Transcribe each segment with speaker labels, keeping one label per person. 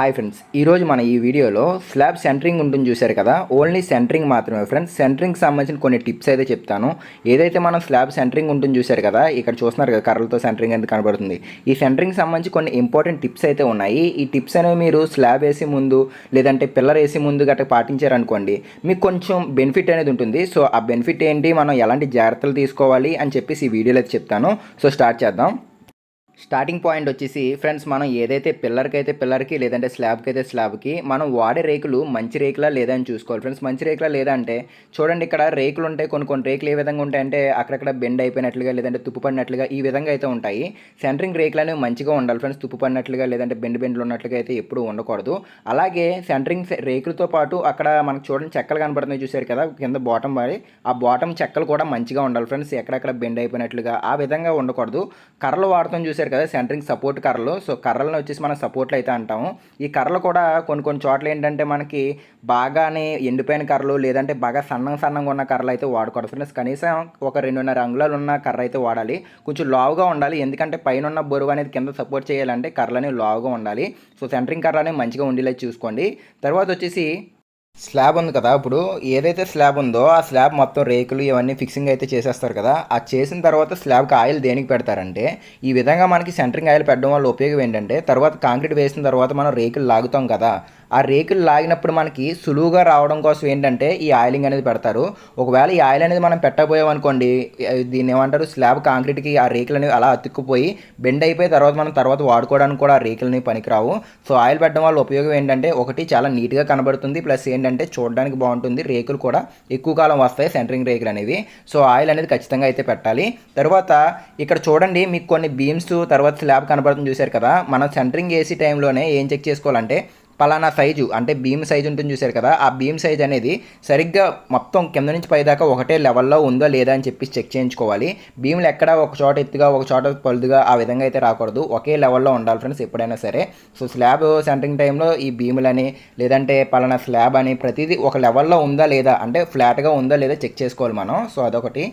Speaker 1: Hi friends, ఈరోజు మన ఈ వీడియోలో స్లాబ్ సెంటరింగ్ ఉంటుంది చూశారు కదా. ఓన్లీ సెంటరింగ్ మాత్రమే ఫ్రెండ్స్. సెంటరింగ్ సంబంధించిన కొన్ని టిప్స్ అయితే చెప్తాను. ఏదైతే మనం స్లాబ్ సెంటరింగ్ ఉంటుంది చూశారు కదా, ఇక్కడ చూస్తున్నారు కదా కర్రలతో సెంటరింగ్ అనేది కనబడుతుంది. ఈ సెంటరింగ్ సంబంధించి కొన్ని ఇంపార్టెంట్ టిప్స్ అయితే ఉన్నాయి. ఈ టిప్స్ అనేవి మీరు స్లాబ్ వేసి ముందు లేదంటే పిల్లర్ వేసి ముందు గట్రా పాటించారనుకోండి, మీకు కొంచెం బెనిఫిట్ అనేది ఉంటుంది. సో ఆ బెనిఫిట్ ఏంటి, మనం ఎలాంటి జాగ్రత్తలు తీసుకోవాలి అని చెప్పేసి ఈ వీడియోలో అయితే చెప్తాను. సో స్టార్ట్ చేద్దాం. స్టార్టింగ్ పాయింట్ వచ్చేసి ఫ్రెండ్స్, మనం ఏదైతే పిల్లర్కి లేదంటే స్లాబ్కి మనం వాడే రేకులు మంచి రేకులా లేదా అని చూసుకోవాలి ఫ్రెండ్స్. మంచి రేకులా లేదా అంటే చూడండి, ఇక్కడ రేకులు ఉంటాయి. కొన్ని రేకులు ఏ విధంగా ఉంటాయంటే అక్కడక్కడ బెండ్ అయిపోయినట్లుగా లేదంటే తుప్పు పడినట్లుగా ఈ విధంగా అయితే ఉంటాయి. సెంటరింగ్ రేకులు అనేవి మంచిగా ఉండాలి ఫ్రెండ్స్. తుప్పు పడినట్లుగా లేదంటే బెండ్లు ఉన్నట్లుగా అయితే ఎప్పుడు ఉండకూడదు. అలాగే సెంటరింగ్ రేకులతో పాటు అక్కడ మనకు చూడండి చెక్కలు కనబడుతున్నాయి చూసారు కదా కింద బాటం వాడి, ఆ బాటం చెక్కలు కూడా మంచిగా ఉండాలి ఫ్రెండ్స్. ఎక్కడెక్కడ బెండ్ అయిపోయినట్లుగా ఆ విధంగా ఉండకూడదు. కర్రలు వాడుతాం చూసారు కదా సెంటరింగ్ సపోర్ట్ కర్రలు. సో కర్రలను వచ్చేసి మనం సపోర్ట్లు అయితే అంటాము. ఈ కర్రలు కూడా కొన్ని చోట్ల ఏంటంటే మనకి బాగానే ఎండిపోయిన కర్రలు లేదంటే బాగా సన్నంగా ఉన్న కర్రలు అయితే వాడకూడదు ఫ్రెండ్స్. కనీసం ఒక 2.5 అంగుళాలు ఉన్న కర్ర అయితే వాడాలి. కొంచెం లావుగా ఉండాలి, ఎందుకంటే పైన ఉన్న బరువు అనేది కింద సపోర్ట్ చేయాలంటే కర్రలు అనేవి లావుగా ఉండాలి. సో సెంటరింగ్ కర్ర అనేవి మంచిగా ఉండేలా చూసుకోండి. తర్వాత వచ్చేసి స్లాబ్ ఉంది కదా, ఇప్పుడు ఏదైతే స్లాబ్ ఉందో ఆ స్లాబ్ మొత్తం రేకులు ఇవన్నీ ఫిక్సింగ్ అయితే చేసేస్తారు కదా. ఆ చేసిన తర్వాత స్లాబ్కి ఆయిల్ దేనికి పెడతారంటే, ఈ విధంగా మనకి సెంటరింగ్ ఆయిల్ పెట్టడం వల్ల ఉపయోగం ఏంటంటే, తర్వాత కాంక్రీట్ వేసిన తర్వాత మనం రేకులు లాగుతాం కదా, ఆ రేకులు లాగినప్పుడు మనకి సులువుగా రావడం కోసం ఏంటంటే ఈ ఆయిలింగ్ అనేది పెడతారు. ఒకవేళ ఈ ఆయిల్ అనేది మనం పెట్టబోయామనుకోండి, దీన్ని ఏమంటారు, స్లాబ్ కాంక్రీట్కి ఆ రేకులు అనేవి అలా అతుక్కుపోయి బెండ్ అయిపోయి మనం తర్వాత వాడుకోవడానికి కూడా ఆ రేకులని పనికిరావు. సో ఆయిల్ పెట్టడం వల్ల ఉపయోగం ఏంటంటే, ఒకటి చాలా నీట్గా కనబడుతుంది, ప్లస్ ఏంటంటే చూడడానికి బాగుంటుంది, రేకులు కూడా ఎక్కువ కాలం వస్తాయి సెంటరింగ్ రేకులు అనేవి. సో ఆయిల్ అనేది ఖచ్చితంగా అయితే పెట్టాలి. తర్వాత ఇక్కడ చూడండి, మీకు కొన్ని బీమ్స్ తర్వాత స్లాబ్ కనబడుతుంది చూశారు కదా. మనం సెంటరింగ్ వేసే టైంలోనే ఏం చెక్ చేసుకోవాలంటే, పలానా సైజు అంటే బీమ్ సైజు ఉంటుంది చూశారు కదా, ఆ బీమ్ సైజ్ అనేది సరిగ్గా మొత్తం కింద నుంచి పైదాకా ఒకటే లెవెల్లో ఉందో లేదా అని చెప్పి చెక్ చేయించుకోవాలి. బీమ్లు ఎక్కడ ఒక చోట ఎత్తుగా ఒక చోట పలుదుగా ఆ విధంగా అయితే రాకూడదు, ఒకే లెవెల్లో ఉండాలి ఫ్రెండ్స్ ఎప్పుడైనా సరే. సో స్లాబ్ సెంటరింగ్ టైంలో ఈ బీములని లేదంటే పలానా స్లాబ్ అని ప్రతిదీ ఒక లెవెల్లో ఉందా లేదా అంటే ఫ్లాట్గా ఉందా లేదా చెక్ చేసుకోవాలి మనం. సో అదొకటి.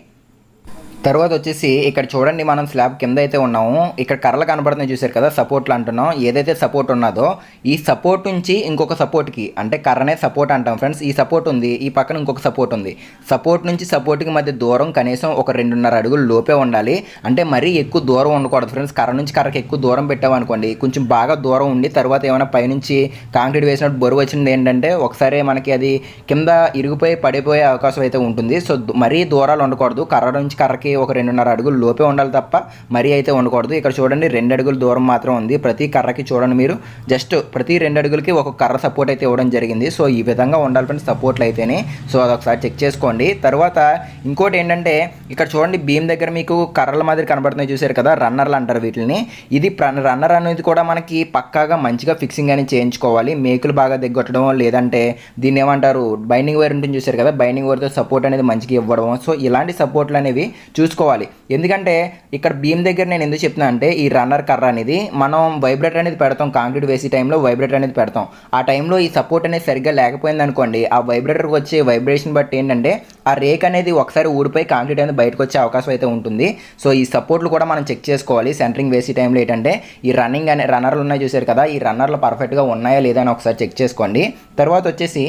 Speaker 1: తర్వాత వచ్చేసి ఇక్కడ చూడండి, మనం స్లాబ్ కింద అయితే ఉన్నాము. ఇక్కడ కర్రలు కనబడుతున్నాయి చూసారు కదా, సపోర్ట్లు అంటున్నాం. ఏదైతే సపోర్ట్ ఉన్నదో ఈ సపోర్ట్ నుంచి ఇంకొక సపోర్ట్కి అంటే కర్రనే సపోర్ట్ అంటాం ఫ్రెండ్స్. ఈ సపోర్ట్ ఉంది, ఈ పక్కన ఇంకొక సపోర్ట్ ఉంది. సపోర్ట్ నుంచి సపోర్ట్కి మధ్య దూరం కనీసం ఒక 2.5 అడుగులు లోపే ఉండాలి. అంటే మరీ ఎక్కువ దూరం ఉండకూడదు ఫ్రెండ్స్. కర్ర నుంచి కర్రకి ఎక్కువ దూరం పెట్టామనుకోండి, కొంచెం బాగా దూరం ఉండి తర్వాత ఏమైనా పైనుంచి కాంక్రీట్ వేసినప్పుడు బరువు వచ్చింది ఏంటంటే ఒకసారి మనకి అది కింద ఇరిగిపోయి పడిపోయే అవకాశం అయితే ఉంటుంది. సో మరీ దూరాలు ఉండకూడదు. కర్ర నుంచి కర్రకి ఒక 2.5 అడుగులు లోపే ఉండాలి తప్ప మరీ అయితే ఉండకూడదు. ఇక్కడ చూడండి 2 అడుగుల దూరం మాత్రం ఉంది. ప్రతి కర్రకి చూడండి మీరు, జస్ట్ ప్రతి 2 అడుగులకి ఒక కర్ర సపోర్ట్ అయితే ఇవ్వడం జరిగింది. సో ఈ విధంగా ఉండాలి ఫ్రెండ్స్ సపోర్ట్లు అయితేనే. సో అదొకసారి చెక్ చేసుకోండి. తర్వాత ఇంకోటి ఏంటంటే, ఇక్కడ చూడండి బీమ్ దగ్గర మీకు కర్రల మాదిరి కనబడుతున్నాయి చూసారు కదా, రన్నర్లు అంటారు వీటిని. ఇది రన్నర్ అనేది కూడా మనకి పక్కాగా మంచిగా ఫిక్సింగ్ అనేది చేయించుకోవాలి. మేకులు బాగా దిగ్గొట్టడం లేదంటే దీన్ని ఏమంటారు, బైండింగ్ వైర్ ఉంటుంది చూసారు కదా, బైండింగ్ వైర్తో సపోర్ట్ అనేది మంచిగా ఇవ్వడం. సో ఇలాంటి సపోర్ట్లు అనేవి చూసుకోవాలి. ఎందుకంటే ఇక్కడ బీమ్ దగ్గర నేను ఎందుకు చెప్తున్నా అంటే, ఈ రన్నర్ కర్ర అనేది మనం వైబ్రేటర్ అనేది పెడతాం, కాంక్రీట్ వేసే టైంలో వైబ్రేటర్ అనేది పెడతాం. ఆ టైంలో ఈ సపోర్ట్ అనేది సరిగ్గా లేకపోయింది అనుకోండి, ఆ వైబ్రేటర్కి వచ్చే వైబ్రేషన్ బట్టి ఏంటంటే ఆ రేక్ అనేది ఒకసారి ఊడిపోయి కాంక్రీట్ అనేది బయటకు వచ్చే అవకాశం అయితే ఉంటుంది. సో ఈ సపోర్ట్లు కూడా మనం చెక్ చేసుకోవాలి సెంటరింగ్ వేసే టైంలో. ఏంటంటే ఈ రన్నర్లు ఉన్నాయి చూసారు కదా, ఈ రన్నర్లు పర్ఫెక్ట్గా ఉన్నాయా లేదా అని ఒకసారి చెక్ చేసుకోండి. తర్వాత వచ్చేసి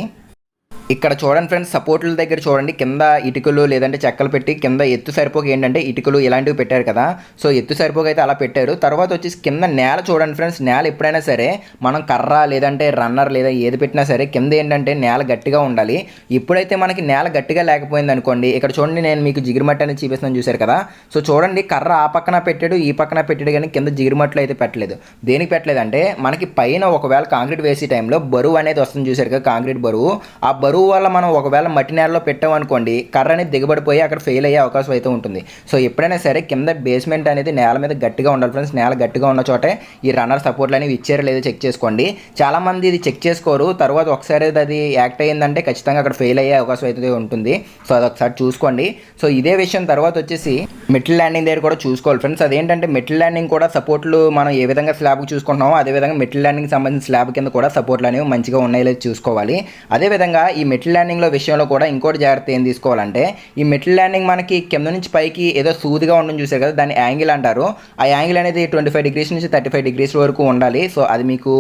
Speaker 1: ఇక్కడ చూడండి ఫ్రెండ్స్, సపోర్ట్ల దగ్గర చూడండి కింద ఇటుకలు లేదంటే చెక్కలు పెట్టి కింద ఎత్తు సరిపోక ఏంటంటే ఇటుకలు ఇలాంటివి పెట్టారు కదా. సో ఎత్తు సరిపోక అయితే అలా పెట్టారు. తర్వాత వచ్చేసి కింద నేల చూడండి ఫ్రెండ్స్, నేల ఎప్పుడైనా సరే మనం కర్ర లేదంటే రన్నర్ లేదా ఏది పెట్టినా సరే కింద ఏంటంటే నేల గట్టిగా ఉండాలి. ఎప్పుడైతే మనకి నేల గట్టిగా లేకపోయింది అనుకోండి, ఇక్కడ చూడండి నేను మీకు జిగిరిమట్టి అనేది చూపిస్తున్నాను చూసారు కదా. సో చూడండి కర్ర ఆ పక్కన పెట్టాడు ఈ పక్కన పెట్టాడు, కానీ కింద జిగిరిమట్లు అయితే పెట్టలేదు. దేనికి పెట్టలేదు అంటే, మనకి పైన ఒకవేళ కాంక్రీట్ వేసే టైంలో బరువు అనేది వస్తుంది చూసారు కదా, కాంక్రీట్ బరువు. ఆ బరువు వల్ల మనం ఒకవేళ మట్టి నేలలో పెట్టామనుకోండి, కర్ర అనేది దిగబడిపోయి అక్కడ ఫెయిల్ అయ్యే అవకాశం అయితే ఉంటుంది. సో ఎప్పుడైనా సరే కింద బేస్మెంట్ అనేది నేల మీద గట్టిగా ఉండాలి ఫ్రెండ్స్. నేల గట్టిగా ఉన్న చోటే ఈ రన్నర్ సపోర్ట్లు అనేవి ఇచ్చారో లేదో చెక్ చేసుకోండి. చాలామంది ఇది చెక్ చేసుకోరు, తర్వాత ఒకసారి అది యాక్ట్ అయ్యిందంటే ఖచ్చితంగా అక్కడ ఫెయిల్ అయ్యే అవకాశం అయితే ఉంటుంది. సో అదొకసారి చూసుకోండి. సో ఇదే విషయం తర్వాత వచ్చేసి మెటల్ ల్యాండింగ్ దగ్గర కూడా చూసుకోవాలి ఫ్రెండ్స్. అదేంటంటే మెటల్ ల్యాండింగ్ కూడా సపోర్ట్లు మనం ఏ విధంగా స్లాబ్కి చూసుకుంటున్నామో అదేవిధంగా మెటల్ ల్యాండింగ్ సంబంధించిన స్లాబ్ కింద కూడా సపోర్ట్లు అనేవి మంచిగా ఉన్నాయో లేదో చూసుకోవాలి. అదేవిధంగా ఈ మెటల్ ల్యాండింగ్లో విషయంలో కూడా ఇంకోటి జాగ్రత్త ఏం తీసుకోవాలంటే ఈ మెటల్ ల్యాండింగ్ మనకి కింద నుంచి పైకి ఏదో సూదిగా ఉండడం చూసారు కదా, దాన్ని యాంగిల్ అంటారు. ఆ యాంగిల్ అనేది 25 డిగ్రీస్ నుంచి 35 డిగ్రీస్ వరకు ఉండాలి. సో అది మీకు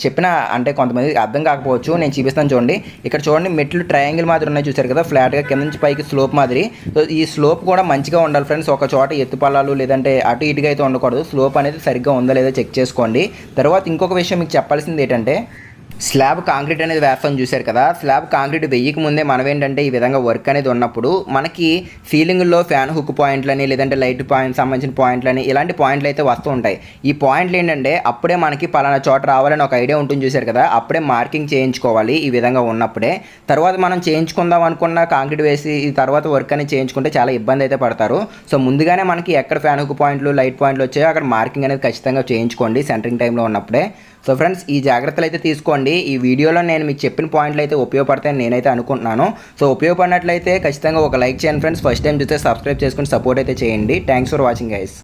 Speaker 1: చెప్పిన అంటే కొంతమంది అర్థం కాకపోవచ్చు, నేను చూపిస్తాను చూడండి. ఇక్కడ చూడండి మెట్లు ట్రయాంగిల్ మాదిరి ఉన్నాయి చూసారు కదా, ఫ్లాట్గా కింద నుంచి పైకి స్లోప్ మాదిరి. సో ఈ స్లోప్ కూడా మంచిగా ఉండాలి ఫ్రెండ్స్. ఒక చోట ఎత్తుపల్లాలు లేదంటే అటు ఇటుగా అయితే ఉండకూడదు. స్లోప్ అనేది సరిగ్గా ఉందా లేదా చెక్ చేసుకోండి. తర్వాత ఇంకొక విషయం మీకు చెప్పాల్సింది ఏంటంటే స్లాబ్ కాంక్రీట్ అనేది వేస్తాం చూశారు కదా, స్లాబ్ కాంక్రీట్ వెయ్యక ముందే మనం ఏంటంటే ఈ విధంగా వర్క్ అనేది ఉన్నప్పుడు మనకి సీలింగ్లో ఫ్యాన్ హుక్ పాయింట్లని లేదంటే లైట్ పాయింట్ సంబంధించిన పాయింట్లని ఇలాంటి పాయింట్లు అయితే వస్తూ ఉంటాయి. ఈ పాయింట్లు ఏంటంటే అప్పుడే మనకి పలానా చోట రావాలని ఒక ఐడియా ఉంటుంది చూశారు కదా, అప్పుడే మార్కింగ్ చేయించుకోవాలి ఈ విధంగా ఉన్నప్పుడే. తర్వాత మనం చేయించుకుందాం అనుకున్న కాంక్రీట్ వేసి ఈ తర్వాత వర్క్ అనేది చేయించుకుంటే చాలా ఇబ్బంది అయితే పడతారు. సో ముందుగానే మనకి ఎక్కడ ఫ్యాన్ హుక్ పాయింట్లు లైట్ పాయింట్లు వచ్చాయో అక్కడ మార్కింగ్ అనేది ఖచ్చితంగా చేయించుకోండి సెంటరింగ్ టైంలో ఉన్నప్పుడే. సో ఫ్రెండ్స్ ఈ జాగ్రత్తలు అయితే తీసుకోండి. ఈ వీడియోలో నేను మీకు చెప్పిన పాయింట్లు అయితే ఉపయోగపడతాయని నేనైతే అనుకుంటున్నాను. సో ఉపయోగపడినట్లయితే ఖచ్చితంగా ఒక లైక్ చేయండి ఫ్రెండ్స్. ఫస్ట్ టైం చూస్తే సబ్స్క్రైబ్ చేసుకుని సపోర్ట్ అయితే చేయండి. Thanks for watching guys.